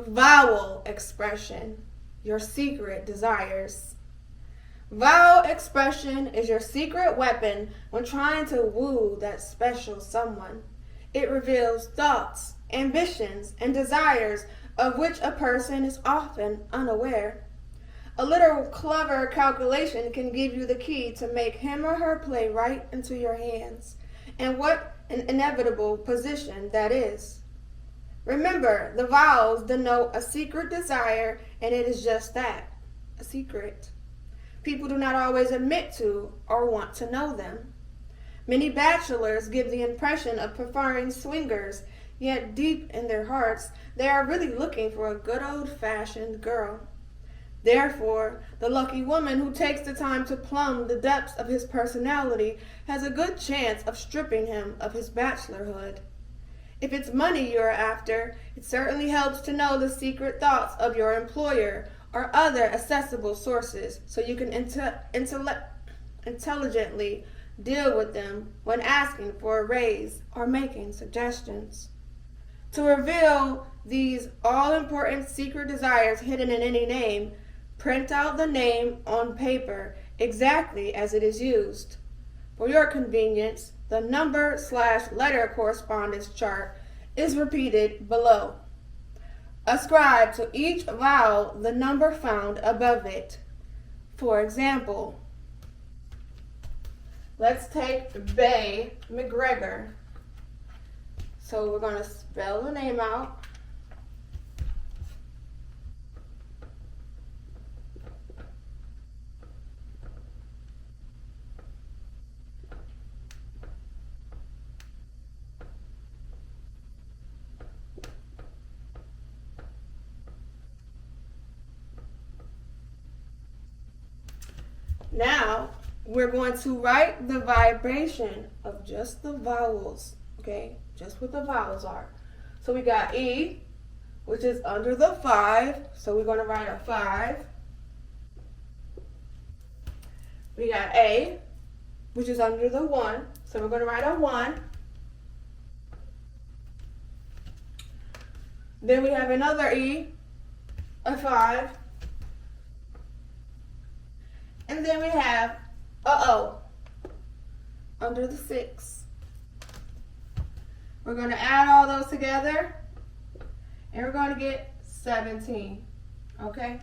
Vowel expression, your secret desires. Vowel expression is your secret weapon when trying to woo that special someone. It reveals thoughts, ambitions, and desires of which a person is often unaware. A little clever calculation can give you the key to make him or her play right into your hands. And what an inevitable position that is. Remember, the vowels denote a secret desire, and it is just that, a secret. People do not always admit to or want to know them. Many bachelors give the impression of preferring swingers, yet deep in their hearts, they are really looking for a good old-fashioned girl. Therefore, the lucky woman who takes the time to plumb the depths of his personality has a good chance of stripping him of his bachelorhood. If it's money you're after, it certainly helps to know the secret thoughts of your employer or other accessible sources so you can intelligently deal with them when asking for a raise or making suggestions. To reveal these all-important secret desires hidden in any name, print out the name on paper exactly as it is used. For your convenience, the number/letter correspondence chart is repeated below. Ascribe to each vowel the number found above it. For example, let's take Bay McGregor. So we're going to spell the name out. Now, we're going to write the vibration of just the vowels, okay? Just what the vowels are. So we got E, which is under the 5, so we're going to write a 5. We got A, which is under the 1, so we're going to write a 1. Then we have another E, a 5. And then we have a O under the 6. We're going to add all those together, and we're going to get 17, okay?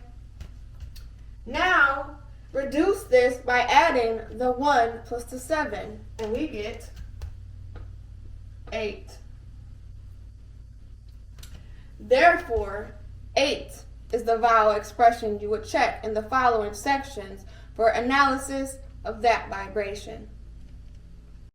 Now, reduce this by adding the 1 plus the 7, and we get 8. Therefore, 8 is the vowel expression you would check in the following sections for analysis of that vibration.